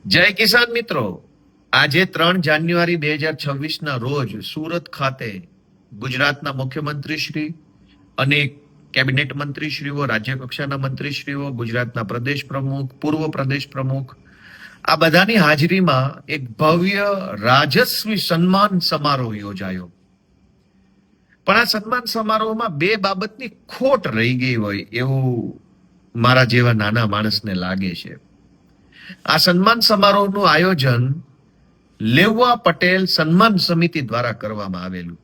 જય કિસાન મિત્રો, આજે 3 જાન્યુઆરી 2026 રોજ સુરત ખાતે ગુજરાતના મુખ્યમંત્રી શ્રી, અનેક કેબિનેટ મંત્રીશ્રીઓ, રાજ્ય કક્ષાના મંત્રીશ્રીઓ, ગુજરાતના પ્રદેશ પ્રમુખ, પૂર્વ પ્રદેશ પ્રમુખ, આ બધાની હાજરીમાં એક ભવ્ય રાજસ્વી સન્માન સમારોહ યોજાયો. પણ આ સન્માન સમારોહમાં બે બાબતની ખોટ રહી ગઈ હોય એવું મારા જેવા નાના માણસને લાગે છે. આ સન્માન સમારોહનું આયોજન લેવા પટેલ સન્માન સમિતિ દ્વારા કરવામાં આવેલું,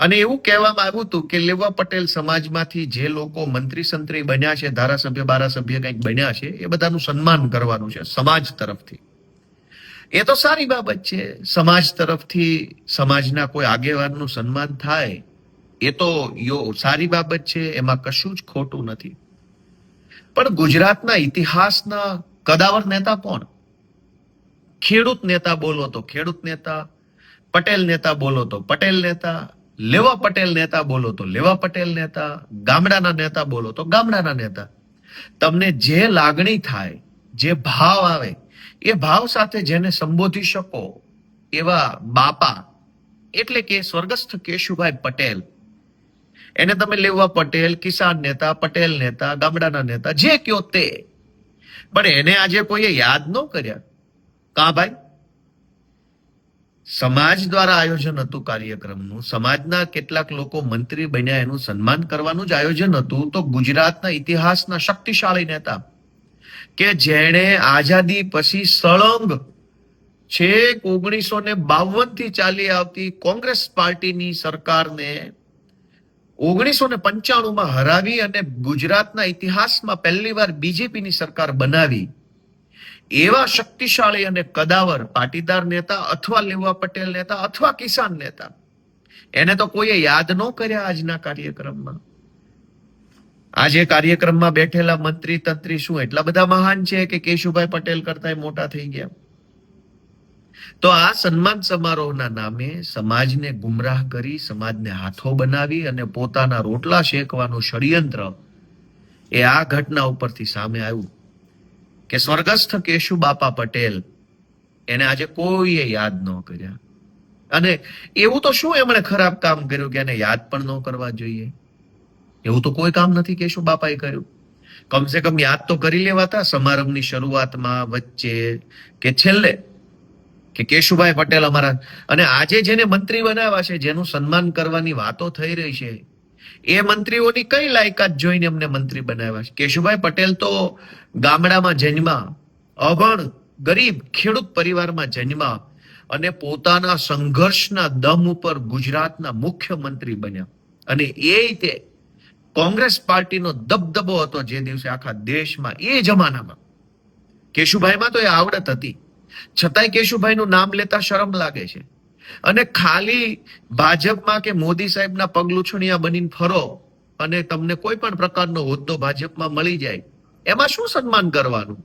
અને એવું કહેવામાં આવ્યું હતું કે લેવા પટેલ સમાજમાંથી જે લોકો મંત્રી સંત્રી બન્યા છે, ધારાસભ્ય બારાસભ્ય કંઈક બન્યા છે, એ બધાનું સન્માન કરવાનું છે સમાજ તરફથી. એ તો સારી બાબત છે, સમાજ તરફથી સમાજના કોઈ આગેવાનનું સન્માન થાય એ તો સારી બાબત છે, એમાં કશું જ ખોટું નથી. પણ ગુજરાતના ઇતિહાસના કદાવર નેતા કોણ? ખેડૂત નેતા બોલો તો ખેડૂત નેતા, પટેલ નેતા બોલો તો પટેલ નેતા, લેવા પટેલ નેતા બોલો તો લેવા પટેલ નેતા, ગામડાના નેતા બોલો તો ગામડાના નેતા. તમને જે લાગણી થાય, જે ભાવ આવે, એ ભાવ સાથે જેને સંબોધી શકો એવા બાપા એટલે કે સ્વર્ગસ્થ કેશુભાઈ પટેલ, એને તમે લેવા પટેલ, કિસાન નેતા, પટેલ નેતા, ગામડાના નેતા, જે કયો તે. પણ એને આજે કોઈએ યાદ ન કર્યા. કા ભાઈ? સમાજ દ્વારા આયોજન હતું કાર્યક્રમનું, સમાજના કેટલાક લોકો મંત્રી બન્યા, એનું સન્માન કરવાનું જ આયોજન હતું. તો ગુજરાતના ઇતિહાસના શક્તિશાળી નેતા કે જેણે આઝાદી પછી સળંગ છેક 1952 થી ચાલી આવતી કોંગ્રેસ પાર્ટીની સરકારને 1995 હરાવી અને ગુજરાતના ઇતિહાસમાં પહેલીવાર બીજેપીની સરકાર બનાવી, એવા શક્તિશાળી અને કદાવર પાટીદાર નેતા અથવા લેવા પટેલ નેતા અથવા કિસાન નેતા, એને તો કોઈએ યાદ ન કર્યા આજના કાર્યક્રમમાં. આજે કાર્યક્રમમાં બેઠેલા મંત્રી તંત્રી શું એટલા બધા મહાન છે કે કેશુભાઈ પટેલ કરતા મોટા થઈ ગયા? તો આ સન્માન સમારોહના નામે સમાજને ગુમરાહ કરી, સમાજને હાથો બનાવી અને પોતાના રોટલા શેકવાનું ષડયંત્ર એ આ ઘટના ઉપરથી સામે આવ્યું કે સ્વર્ગસ્થ કેશુ બાપા પટેલ, એને આજે કોઈએ યાદ ન કર્યા. અને એવું તો શું એમણે ખરાબ કામ કર્યું કે એને યાદ પણ ન કરવા જોઈએ? એવું તો કોઈ કામ નથી કેશુ બાપાએ કર્યું. કમસે કમ યાદ તો કરી લેવાતા સમારંભની શરૂઆતમાં, વચ્ચે કે છેલ્લે, કે કેશુભાઈ પટેલ અમારા. અને આજે જેને મંત્રી બનાવ્યા છે, જેનું સન્માન કરવાની વાતો થઈ રહી છે, એ મંત્રીઓની કઈ લાયકાત જોઈને એમને મંત્રી બનાવ્યા છે? કેશુભાઈ પટેલ તો ગામડામાં જન્મા, અભણ ગરીબ ખેડૂત પરિવારમાં જન્મા અને પોતાના સંઘર્ષના દમ ઉપર ગુજરાતના મુખ્યમંત્રી બન્યા. અને એ તે કોંગ્રેસ પાર્ટીનો દબદબો હતો જે દિવસે આખા દેશમાં. એ જમાનામાં કેશુભાઈમાં તો એ આવડત હતી, છતાંય કેશુભાઈનું નામ લેતા શરમ લાગે છે. અને ખાલી ભાજપમાં કે મોદી સાહેબના પગલુછણિયા બનીને ફરો અને તમને કોઈ પણ પ્રકારનો હોદ્દો ભાજપમાં મળી જાય, એમાં શું સન્માન કરવાનું?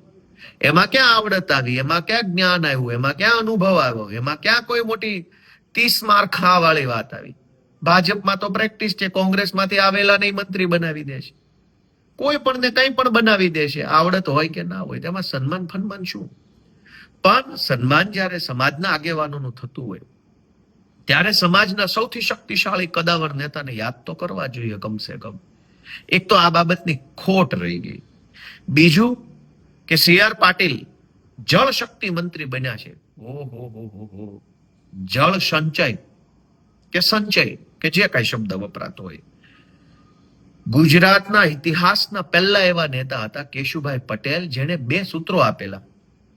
એમાં ક્યાં આવડત આવી? એમાં ક્યાં જ્ઞાન આવ્યું? એમાં ક્યાં અનુભવ આવ્યો? એમાં ક્યાં કોઈ મોટી 30 માર ખા વાળી વાત આવી? ભાજપમાં તો પ્રેક્ટિસ છે, કોંગ્રેસમાંથી આવેલા નહીં મંત્રી બનાવી દે છે, કોઈ પણ ને કંઈ પણ બનાવી દે છે, આવડત હોય કે ના હોય. તેમાં સન્માન ફન્માન શું? પણ સન્માન જ્યારે સમાજના આગેવાનોનું થતું હોય, ત્યારે સમાજના સૌથી શક્તિશાળી કદાવર નેતાને યાદ તો કરવા જોઈએ કમસે કમ. એક તો આ બાબતની ખોટ રહી ગઈ. બીજું કે CR પાટીલ જળ શક્તિ મંત્રી બન્યા છે. ઓહો, જળ સંચય કે સંચય કે જે કઈ શબ્દ વપરાતો હોય, ગુજરાતના ઇતિહાસના પહેલા એવા નેતા હતા કેશુભાઈ પટેલ, જેણે 2 સૂત્રો આપેલા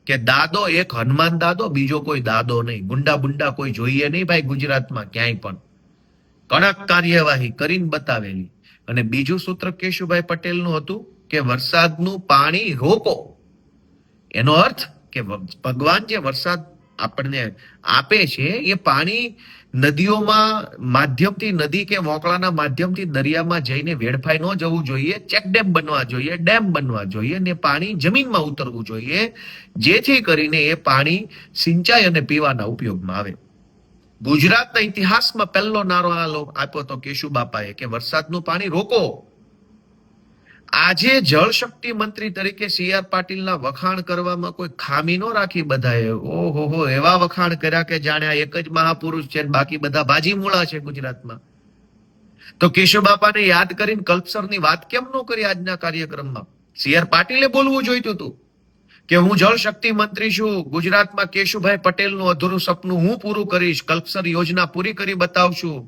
કે દાદો એક હનુમાન દાદો, બીજો કોઈ દાદો નહીં. ગુંડા બુંડા કોઈ જોઈએ નહીં ભાઈ ગુજરાતમાં ક્યાંય પણ. કડક કાર્યવાહી કરીને બતાવેલી. અને બીજું સૂત્ર કેશુભાઈ પટેલનું હતું કે વરસાદનું પાણી રોકો. એનો અર્થ કે ભગવાન જે વરસાદ આપણને આપે છે, એ પાણી નદીઓમાં માધ્યમથી, નદી કે મોકળાના માધ્યમથી દરિયામાં જઈને વેડફાઈ ન જવું જોઈએ. ચેકડેમ બનવા જોઈએ, ડેમ બનવા જોઈએ, ને પાણી જમીનમાં ઉતરવું જોઈએ, જેથી કરીને એ પાણી સિંચાઈ અને પીવાના ઉપયોગમાં આવે. ગુજરાતના ઇતિહાસમાં પહેલો નારો આપ્યો તો કેશુ બાપાએ કે વરસાદનું પાણી રોકો. આજે જળશક્તિ મંત્રી તરીકે સી.આર. પાટીલના વખાણ કરવામાં કોઈ ખામી ન રાખી બધાએ. ઓહો, એવા વખાણ કર્યા કે જાણે આ એક જ મહાપુરુષ છે ને બાકી બધા ભાજીમૂળા છે ગુજરાતમાં. તો કેશુબાપાને યાદ કરીને કલ્પસરની વાત કેમ ન કરી આજના કાર્યક્રમમાં? સી.આર. પાટીલે બોલવું જોઈતું હતું કે હું જળશક્તિ મંત્રી છું, ગુજરાતમાં કેશુભાઈ પટેલનું અધૂરું સપનું હું પૂરું કરીશ, કલ્પસર યોજના પૂરી કરી બતાવશું,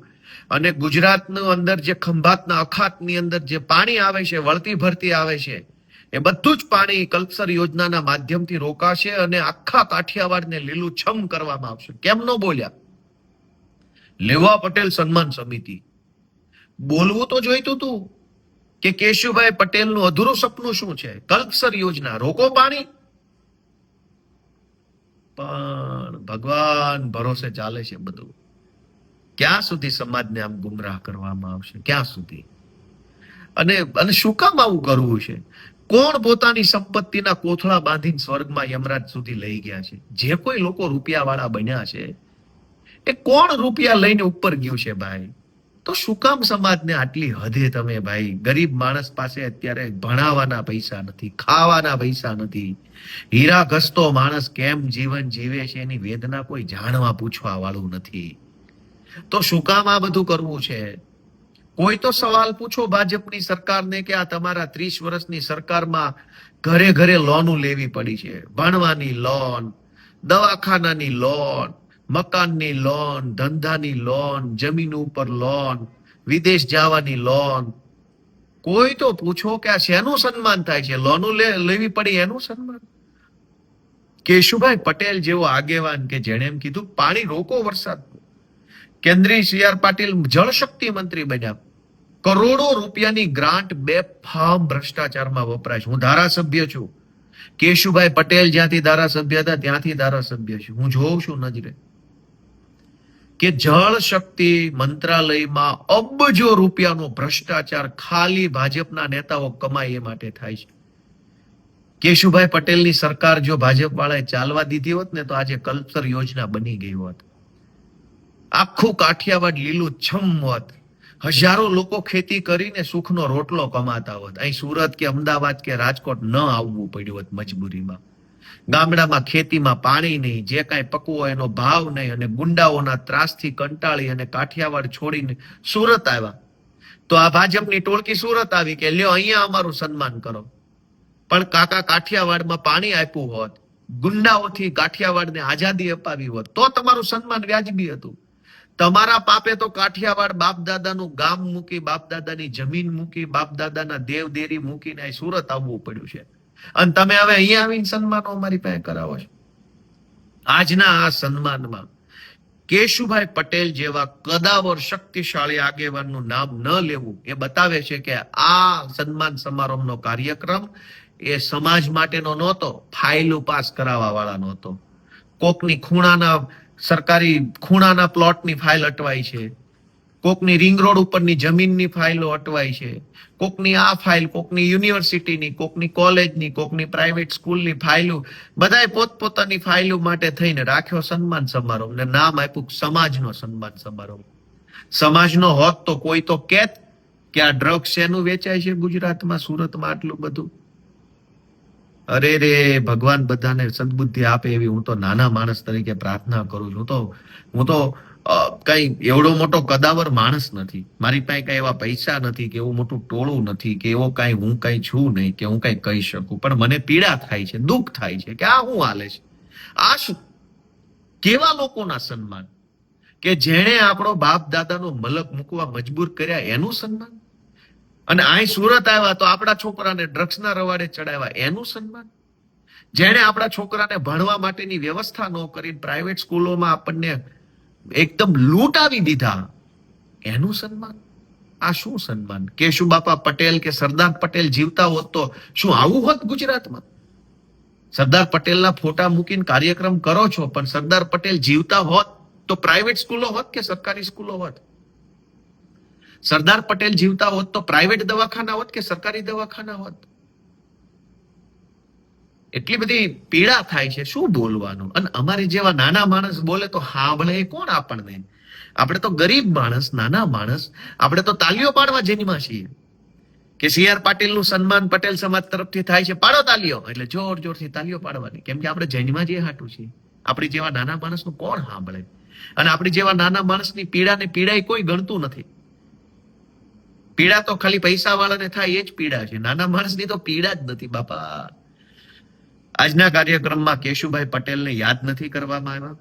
અને ગુજરાતનું અંદર જે ખંભાતના અખાતની અંદર જે પાણી આવે છે, વળતી ભરતી આવે છે, એ બધું જ પાણી કલ્પસર યોજનાના માધ્યમથી રોકાશે અને આખા કાઠિયાવાડને લીલુંછમ કરવામાં આવશે. કેમ ન બોલ્યા? લેવા પટેલ સન્માન સમિતિ બોલવું તો જોઈતું હતું કે કેશુભાઈ પટેલનું અધૂરું સપનું શું છે, કલ્પસર યોજના, રોકો પાણી. પણ ભગવાન ભરોસે ચાલે છે બધું. ક્યાં સુધી સમાજને આમ ગુમરાહ કરવામાં આવશે? ક્યાં સુધી? અને શું કામ આવું કરવું છે? કોણ પોતાની સંપત્તિના કોથળા બાંધીને સ્વર્ગમાં યમરાજ સુધી લઈ ગયા છે? જે કોઈ લોકો રૂપિયા વાળા બન્યા છે એ કોણ રૂપિયા લઈને ઉપર ગયું છે ભાઈ? તો શું કામ સમાજને આટલી હદે તમે ભાઈ? ગરીબ માણસ પાસે અત્યારે ભણાવવાના પૈસા નથી, ખાવાના પૈસા નથી. હીરા ઘસતો માણસ કેમ જીવન જીવે છે એની વેદના કોઈ જાણવા પૂછવા વાળું નથી. તો શું કામ આ બધું કરવું છે? કોઈ તો સવાલ પૂછો ભાજપની સરકારને કે આ તમારા 30 વર્ષની સરકારમાં ઘરે ઘરે લોનો લેવી પડી છે. ભણવાની લોન, દવાખાનાની લોન, મકાનની લોન, ધંધાની લોન, જમીન ઉપર લોન, વિદેશ જવાની લોન. કોઈ તો પૂછો કે આ શેનું સન્માન થાય છે? લોનો લેવી પડી એનું સન્માન? કેશુભાઈ પટેલ જેવો આગેવાન કે જેણે એમ કીધું પાણી રોકો વરસાદ. કેન્દ્રીય સી.આર. પાટીલ જળશક્તિ મંત્રી બન્યા. કરોડો રૂપિયાની ગ્રાન્ટ બેફામ ભ્રષ્ટાચારમાં વપરાય છે. હું ધારાસભ્ય છું. કેશુભાઈ પટેલ જ્યાંથી ધારાસભ્ય હતા ત્યાંથી ધારાસભ્ય છું. હું જોઉં છું નજરે કે જળ શક્તિ મંત્રાલયમાં અબજો રૂપિયાનો ભ્રષ્ટાચાર ખાલી ભાજપના નેતાઓ કમાય એ માટે થાય છે. કેશુભાઈ પટેલની સરકાર જો ભાજપ વાળાએ ચાલવા દીધી હોત ને તો આજે કલ્પસર યોજના બની ગઈ હોત. આખું કાઠિયાવાડ લીલું છમ હોત. હજારો લોકો ખેતી કરીને સુખનો રોટલો કમાતા હોત. અહીં સુરત કે અમદાવાદ કે રાજકોટ ન આવવું પડ્યું હોત મજબૂરીમાં. ગામડામાં ખેતીમાં પાણી નહીં, જે કાંઈ પકવો એનો ભાવ નહીં, અને ગુંડાઓના ત્રાસથી કંટાળી અને કાઠિયાવાડ છોડીને સુરત આવ્યા. તો આ ભાજપની ટોળકી સુરત આવી કે લ્યો અહીંયા અમારું સન્માન કરો. પણ કાકા કાઠિયાવાડમાં પાણી આપ્યું હોત, ગુંડાઓથી કાઠિયાવાડને આઝાદી અપાવી હોત તો તમારું સન્માન વ્યાજબી હતું. તમારા પાપે તો કાઠિયાવાડ બાપ દાદાનું ગામ મૂકી, બાપ દાદાની જમીન મૂકી, બાપ દાદાના દેવદેરી મૂકીને અહીં સુરત આવવું પડ્યું છે. અને તમે હવે અહીંયા આવીને સન્માનો અમારી પાસે કરાવો છો. આજના આ સન્માનમાં કેશુભાઈ પટેલ જેવા કદાવર શક્તિશાળી આગેવાનનું નામ ન લેવું એ બતાવે છે કે આ સન્માન સમારોહનો કાર્યક્રમ એ સમાજ માટેનો નહોતો, ફાઇલો પાસ કરાવવા વાળા નહોતો. કોકની સરકારી ખૂણાના પ્લોટની ફાઇલ અટવાઈ છે, કોકની રિંગ રોડ ઉપરની જમીનની ફાઇલો અટવાઈ છે, કોકની આ ફાઇલ, કોકની યુનિવર્સિટીની, કોકની કોલેજની, કોકની પ્રાઇવેટ સ્કૂલની ફાઇલો, બધાએ પોતપોતાની ફાઇલો માટે થઈને રાખ્યો સન્માન સમારોહ ને નામ આપ્યું સમાજનો સન્માન સમારોહ. સમાજનો હોત તો કોઈ તો કહેત કે આ ડ્રગ્સ શેનું વેચાય છે ગુજરાતમાં, સુરતમાં આટલું બધું. અરે રે ભગવાન બધાને સદબુદ્ધિ આપે એવી હું તો નાના માણસ તરીકે પ્રાર્થના કરું છું. હું તો કઈ એવડો મોટો કદાવર માણસ નથી. મારી પાસે કઈ એવા પૈસા નથી કે એવું મોટું ટોળું નથી કે એવો કઈ હું કઈ છું નહીં કે હું કઈ કહી શકું. પણ મને પીડા થાય છે, દુઃખ થાય છે કે આ શું હાલે છે. આ શું, કેવા લોકોના સન્માન કે જેણે આપણો બાપ દાદાનો મલક મૂકવા મજબૂર કર્યા એનું સન્માન. અને અહીં સુરત આવ્યા તો આપણા છોકરાને ડ્રગ્સના રવાડે ચડાવ્યા એનું સન્માન. જેણે આપણા છોકરાને ભણવા માટેની વ્યવસ્થા ન કરી પ્રાઇવેટ સ્કૂલોમાં આપણને એકદમ લૂંટાવી દીધા એનું સન્માન. આ શું સન્માન? કેશુબાપા પટેલ કે સરદાર પટેલ જીવતા હોત તો શું આવું હોત ગુજરાતમાં? સરદાર પટેલના ફોટા મૂકીને કાર્યક્રમ કરો છો, પણ સરદાર પટેલ જીવતા હોત તો પ્રાઇવેટ સ્કૂલો હોત કે સરકારી સ્કૂલો હોત? સરદાર પટેલ જીવતા હોત તો પ્રાઇવેટ દવાખાના હોત કે સરકારી દવાખાના હોત? એટલી બધી પીડા થાય છે, શું બોલવાનું. અને અમારી જેવા નાના માણસ બોલે તો સાંભળે કોણ આપણને? આપણે તો ગરીબ માણસ, નાના માણસ, આપણે તો તાલીઓ પાડવા જન્મા છીએ કે સી.આર. પાટીલનું સન્માન પટેલ સમાજ તરફથી થાય છે, પાડો તાલીઓ, એટલે જોર જોરથી તાલીઓ પાડવાની, કેમ કે આપણે જૈનમાં જે હાટું છીએ. આપણી જેવા નાના માણસનું કોણ સાંભળે? અને આપણી જેવા નાના માણસની પીડાને પીડાય કોઈ ગણતું નથી. પીડા તો ખાલી પૈસા વાળાને થાય એ જ પીડા છે, નાના માણસની તો પીડા જ નથી બાપા. આજના કાર્યક્રમમાં કેશુભાઈ પટેલને યાદ નથી કરવામાં આવ્યા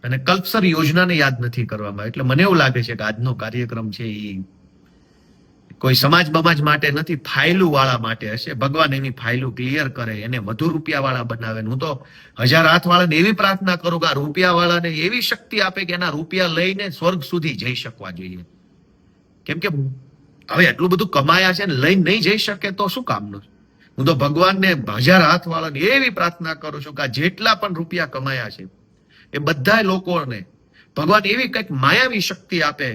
અને કલ્પસર યોજનાને યાદ નથી કરવામાં આવ્યા. એટલે મને એવું લાગે છે કે આજનો કાર્યક્રમ છે એ કોઈ સમાજ બમાજ માટે નથી, ફાઇલું વાળા માટે હશે. ભગવાન એની ફાઇલું ક્લિયર કરે, એને વધુ રૂપિયા વાળા બનાવે. હું તો 1000 હાથ વાળાને એવી પ્રાર્થના કરું કે આ રૂપિયા વાળાને એવી શક્તિ આપે કે એના રૂપિયા લઈને સ્વર્ગ સુધી જઈ શકવા જોઈએ. કેમ કે હવે એટલું બધું કમાયા છે ને લઈને નહીં જઈ શકે તો શું કામનું? હું તો ભગવાનને 1000 હાથ વાળાને એવી પ્રાર્થના કરું છું કે આ જેટલા પણ રૂપિયા કમાયા છે એ બધા લોકોને ભગવાન એવી કંઈક માયાવી શક્તિ આપે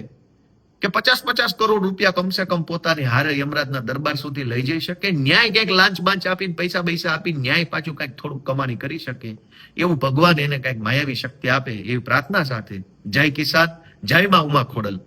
કે 50-50 કરોડ રૂપિયા કમસે કમ પોતાની હારે યમરાજના દરબાર સુધી લઈ જઈ શકે. ન્યાય ક્યાંક લાંચ બાંચ આપીને પૈસા આપીને ન્યાય પાછું કંઈક થોડુંક કમાણી કરી શકે, એવું ભગવાન એને કંઈક માયાવી શક્તિ આપે એવી પ્રાર્થના સાથે જય કિસાન, જય માં ઉમા ખોડલ.